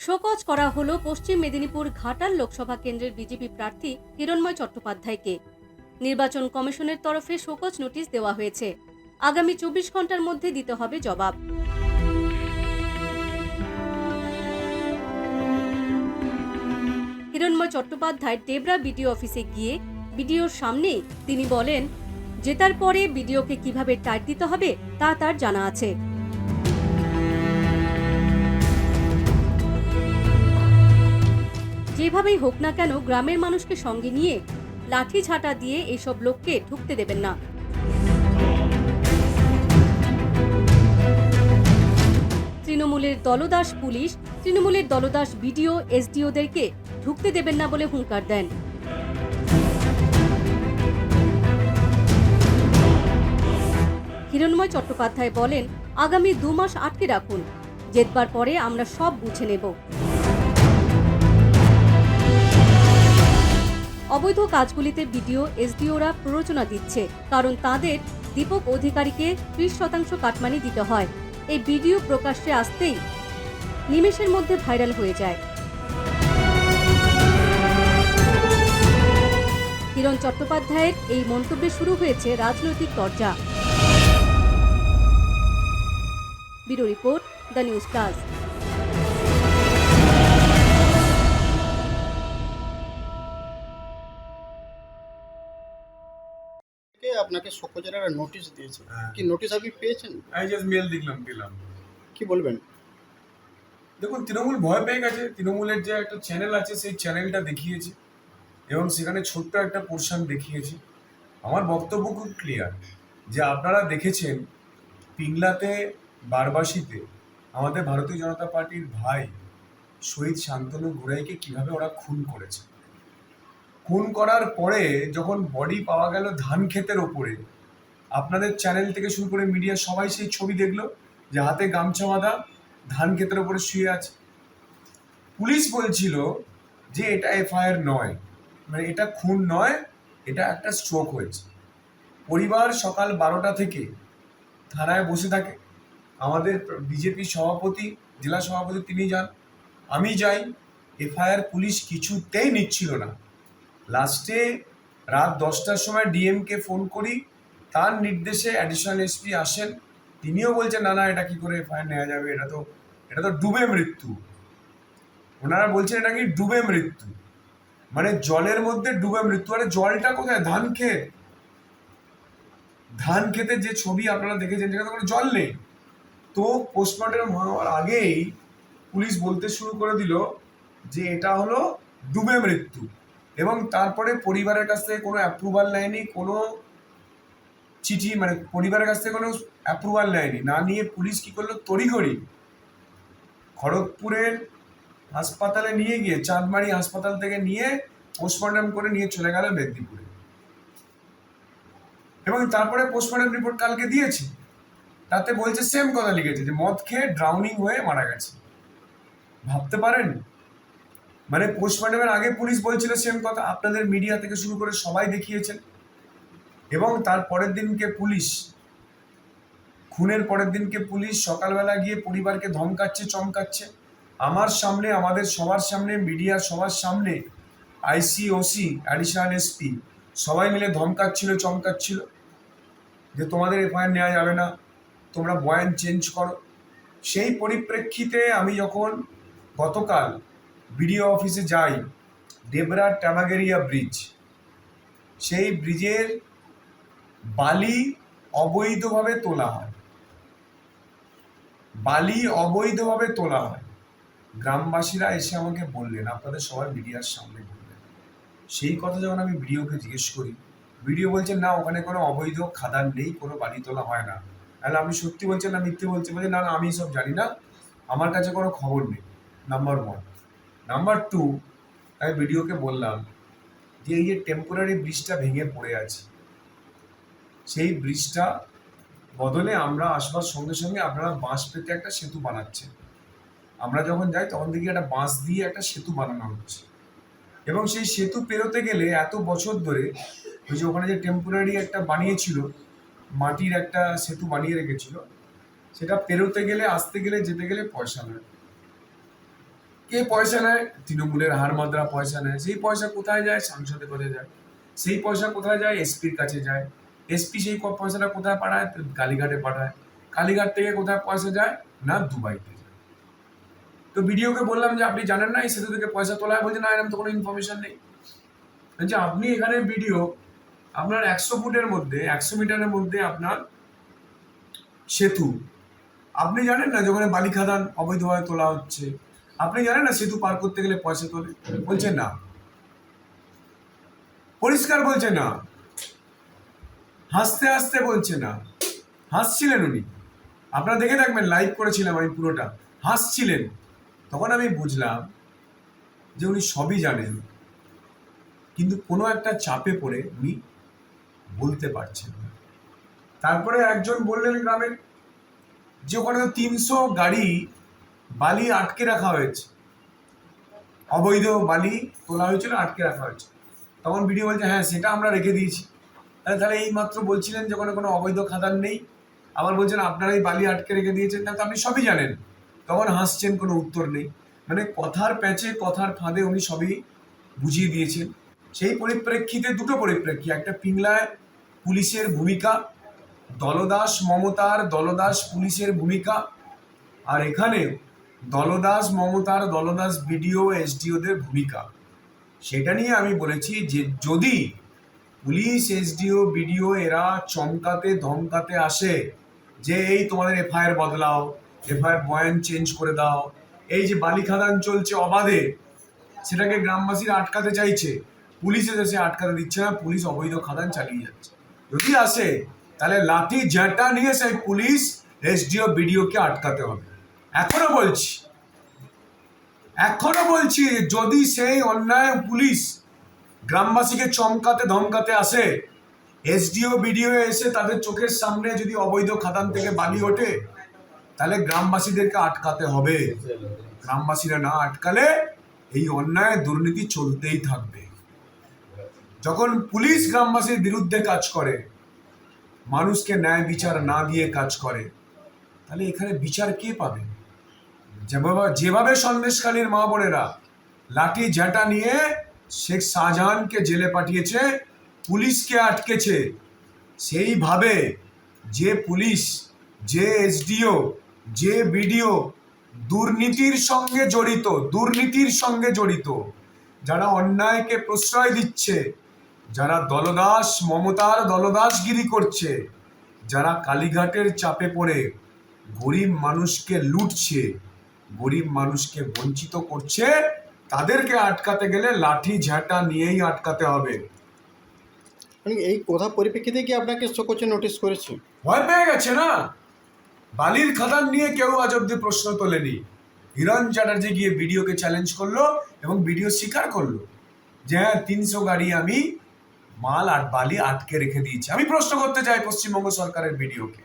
Show cause করা হলো পশ্চিম মেদিনীপুর ঘাটাল লোকসভা কেন্দ্রের বিজেপি প্রার্থী হিরণময় চট্টোপাধ্যায়কে। নির্বাচন কমিশনের তরফে শোকজ নোটিশ দেওয়া হয়েছে। আগামী 24 ঘন্টার মধ্যে দিতে হবে জবাব। হিরণময় চট্টোপাধ্যায় ডেবরা বিডিও অফিসে গিয়ে বিডিওর সামনে তিনি বলেন, জেতার পরে বিডিওকে কিভাবে টাইট দিতে হবে তা তার জানা আছে। যেভাবেই হোক না কেন গ্রামের মানুষকে সঙ্গে নিয়ে লাঠি ঝাঁটা দিয়ে এইসব লোককে ঢুকতে দেবেন না। তৃণমূলের দলদাস পুলিশ, তৃণমূলের দলদাস বিডিও, এসডিওদেরকে ঢুকতে দেবেন না বলে হুঁশিয়ার দেন। হিরণময় চট্টোপাধ্যায় বলেন, আগামী 2 মাস আটকে রাখুন, জেতবার পরে আমরা সব বুঝে নেব। অবৈধ কাজগুলিতে বিডিও, এসডিওরা প্ররোচনা দিচ্ছে, কারণ তাদের দীপক অধিকারীকে 30% কাটমানি দিতে হয়। এই ভিডিও প্রকাশ্যে আসতেই নিমেষের মধ্যে ভাইরাল হয়ে যায়। হিরণ চট্টোপাধ্যায়ের এই মন্তব্যে শুরু হয়েছে রাজনৈতিক চর্চা। Bureau report, the news plus. আপনাকে শোকজের একটা নোটিশ দিয়েছে, কি নোটিশ আপনি পেয়েছেন? আমি জাস্ট মেল দিলাম। কি বলবেন? দেখুন, তৃণমূল ভয় পেয়ে গেছে। তৃণমূলের যে একটা চ্যানেল আছে সেই চ্যানেলটা দেখিয়েছে এবং সেখানে ছোট্ট একটা পোর্শন দেখিয়েছে। আমার বক্তব্য খুব ক্লিয়ার যে আপনারা দেখেছেন পিংলাতে, বারবাসীতে আমাদের ভারতীয় জনতা পার্টির ভাই শহীদ শান্তনু গোড়াইকে কিভাবে ওরা খুন করেছে। খুন করার পরে যখন বডি পাওয়া গেল ধান ক্ষেতের ওপরে, আপনাদের চ্যানেল থেকে শুরু করে মিডিয়া সবাই সেই ছবি দেখলো যে হাতে গামছা বাঁধা ধান ক্ষেতের ওপরে শুয়ে আছে। পুলিশ বলছিল যে এটা এফআইআর নয়, মানে এটা খুন নয়, এটা একটা স্ট্রোক হয়েছে। পরিবার সকাল 12টা থেকে থানায় বসে থাকে। আমাদের বিজেপি সভাপতি, জেলা সভাপতি তিনি যান, আমি যাই। এফআইআর পুলিশ কিছুতেই নিচ্ছিল না। লাস্টে রাত 10টার সময় ডিএমকে ফোন করি, তার নির্দেশে অ্যাডিশনাল এসপি আসেন, তিনিও বলছেন না এটা কি করে এফআইআর নেওয়া যাবে, এটা তো ডুবে মৃত্যু। ওনারা বলছেন এটা কি ডুবে মৃত্যু, মানে জলের মধ্যে ডুবে মৃত্যু। আরে জলটা কোথায়? ধান খেতে যে ছবি আপনারা দেখেছেন সেখানে কোনো জল নেই। তো পোস্টমর্টম হওয়ার আগেই পুলিশ বলতে শুরু করে দিল যে এটা হলো ডুবে মৃত্যু, এবং তারপরে পরিবারের কাছ থেকে কোনো অ্যাপ্রুভাল নেয়নি, কোনো চিঠি, মানে পরিবারের কাছ থেকে কোনো অ্যাপ্রুভাল নেয়নি। না নিয়ে পুলিশ কি করলো, তড়িঘড়ি খড়গপুরের হাসপাতালে নিয়ে গিয়ে, চাঁদমারি হাসপাতাল থেকে নিয়ে পোস্টমর্টম করে নিয়ে চলে গেল মেদিনীপুরে। এবং তারপরে পোস্টমর্টম রিপোর্ট কালকে দিয়েছে, তাতে বলছে সেম কথা লিখেছে যে মদ খেয়ে ড্রাউনিং হয়ে মারা গেছে। ভাবতে পারেন, মানে পোস্টমর্টমের আগে পুলিশ বলছিল সেম কথা, আপনাদের মিডিয়া থেকে শুরু করে সবাই দেখিয়েছেন। এবং তার পরের দিনকে পুলিশ, খুনের পরের দিনকে পুলিশ সকালবেলা গিয়ে পরিবারকে ধমকাচ্ছে, চমকাচ্ছে। আমার সামনে, আমাদের সবার সামনে, মিডিয়া সবার সামনে আইসি, ওসি, অ্যাডিশনাল এসপি সবাই মিলে ধমকাচ্ছিল, চমকাচ্ছিল যে তোমাদের এফআইআর নেওয়া যাবে না, তোমরা বয়ান চেঞ্জ করো। সেই পরিপ্রেক্ষিতে আমি যখন গতকাল বিডিও অফিসে যাই, ডেবরা ট্যামাগেরিয়া ব্রিজ, সেই ব্রিজের বালি অবৈধভাবে তোলা হয়, গ্রামবাসীরা এসে আমাকে বললেন, আপনাদের সবার মিডিয়ার সামনে বললেন। সেই কথা যখন আমি ভিডিওকে জিজ্ঞেস করি, ভিডিও বলছেন না ওখানে কোনো অবৈধ খাদান নেই, কোনো বালি তোলা হয় না। তাহলে আমি সত্যি বলছেন না মিথ্যে বলছি? বলছে না আমি সব জানি না, আমার কাছে কোনো খবর নেই। নাম্বার 1। নাম্বার 2, আমি ভিডিওকে বললাম যে এই যে টেম্পোরারি ব্রিজটা ভেঙে পড়ে আছে, সেই ব্রিজটা বদলে আমরা আসবার সঙ্গে সঙ্গে আপনারা বাঁশ পেতে একটা সেতু বানাচ্ছেন। আমরা যখন যাই তখন দেখি একটা বাঁশ দিয়ে একটা সেতু বানানো হচ্ছে, এবং সেই সেতু পেরোতে গেলে এত বছর ধরে ওই যে ওখানে যে টেম্পোরারি একটা বানিয়েছিল, মাটির একটা সেতু বানিয়ে রেখেছিল, সেটা পেরোতে গেলে, আসতে গেলে, যেতে গেলে পয়সা নেয়। কে পয়সা নেয়? তৃণমূলের হারমাদরা পয়সা নেয়। সেই পয়সা কোথায় যায়? সাংসদে কোথায় যায়? সেই পয়সা কোথায় যায়? এসপির কাছে যায়। এসপি সেই পয়সাটা কোথায় পাঠায়? কালীঘাটে পাঠায়। কালীঘাট থেকে কোথায় পয়সা যায়? না দুবাইতে যায়। তো ভিডিওকে বললাম যে আপনি জানেন না এই সেতু থেকে পয়সা তোলা হয়? বলছে না, এরকম তো কোনো ইনফরমেশন নেই। যে আপনি এখানে ভিডিও আপনার 100 ফুটের মধ্যে 100 মিটারের মধ্যে আপনার সেতু, আপনি জানেন না যে ওখানে বালি খাদান অবৈধভাবে তোলা হচ্ছে? আপনি জানেন না সেতু পার করতে গেলে পয়সা তোলে? বলছে না, পরিষ্কার বলছে না, হাসতে হাসতে বলছে না। হাসছিলেন উনি, আপনারা দেখে থাকবেন, লাইভ করেছিলাম আমি পুরোটা, হাসছিলেন। তখন আমি বুঝলাম যে উনি সবই জানেন, কিন্তু কোনো একটা চাপে পড়ে উনি বলতে পারছেন না। তারপরে একজন বললেন গ্রামের যে ওখানে 300 গাড়ি বালি আটকে রাখা হয়েছে, অবৈধ বালি তোলা হয়েছিল, আটকে রাখা হয়েছে। তখন ভিডিও বলছে হ্যাঁ সেটা আমরা রেখে দিয়েছি। তাহলে এই মাত্র বলছিলেন যে ওখানে কোনো অবৈধ খাদান নেই, আবার বলছেন আপনারাই বালি আটকে রেখে দিয়েছেন, তাহলে আপনি সবই জানেন। তখন হাসছেন, কোনো উত্তর নেই। মানে কথার প্যাচে কথার ফাঁদে উনি সবই বুঝিয়ে দিয়েছেন। সেই পরিপ্রেক্ষিতে দুটো পরিপ্রেক্ষিত, একটা পিংলায় পুলিশের ভূমিকা, দলদাস মমতার দলদাস পুলিশের ভূমিকা, আর এখানে দলদাস মমতার দলদাস বিডিও এসডিওদের ভূমিকা। সেটা নিয়ে আমি বলেছি যে যদি পুলিশ এসডিও বিডিও এরা চমকাতে ধমকাতে আসে যে এই তোমাদের এফআইআর বদলাও, এফআইআর বয়ান চেঞ্জ করে দাও, এই যে বালি খাদান চলছে অবাধে সেটাকে গ্রামবাসীরা আটকাতে চাইছে, পুলিশ এসে আটকাতে দিচ্ছে না, পুলিশ অবৈধ খাদান চালিয়ে যাচ্ছে, যদি আসে তাহলে লাঠি ঝাঁটা নিয়ে সেই পুলিশ এসডিও বিডিওকে আটকাতে হবে। এখনো বলছি যদি সেই অন্যায় পুলিশ গ্রামবাসীকে চমকাতে ধমকাতে আসে, এসডিও বিডিও এসে তাদের চোখের সামনে যদি অবৈধ খাদান থেকে বালি ওঠে, তাহলে গ্রামবাসীদেরকে আটকাতে হবে। গ্রামবাসীরা না আটকালে এই অন্যায় দুর্নীতি চলতেই থাকবে। যখন পুলিশ গ্রামবাসীর বিরুদ্ধে কাজ করে, মানুষকে ন্যায় বিচার না দিয়ে কাজ করে, তাহলে এখানে বিচার কে পাবে? যেভাবে সন্দেশখালীর মা বোনেরা লাঠি ঝাঁটা নিয়ে শেখ শাহজাহানকে জেলে পাঠিয়েছে, পুলিশকে আটকেছে, সেইভাবে যে পুলিশ, যে এসডিও, যে বিডিও দুর্নীতির সঙ্গে জড়িত, যারা অন্যায়কে প্রশ্রয় দিচ্ছে, যারা দলদাস মমতার দলদাসগিরি করছে, যারা কালীঘাটের চাপে পড়ে গরিব মানুষকে লুটছে, গরিব মানুষকে বঞ্চিত করছে, তাদেরকে আটকাতে গেলে লাঠি ঝাঁটা নিয়েই আটকাতে হবে। মানে এই কথা পরিপ্রেক্ষিতে কি আপনাকে শোকজে নোটিশ করেছে? ভয় পেয়ে গেছে না, বালির খাদান নিয়ে কেউ আজ অব্দি প্রশ্ন তোলেনি। হিরণ চ্যাটার্জি গিয়ে ভিডিওকে চ্যালেঞ্জ করলো এবং ভিডিও স্বীকার করলো যে হ্যাঁ 300 গাড়ি আমি মাল আর বালি আটকে রেখে দিয়েছি। আমি প্রশ্ন করতে চাই পশ্চিমবঙ্গ সরকারের ভিডিওকে,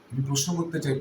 আমি প্রশ্ন করতে চাই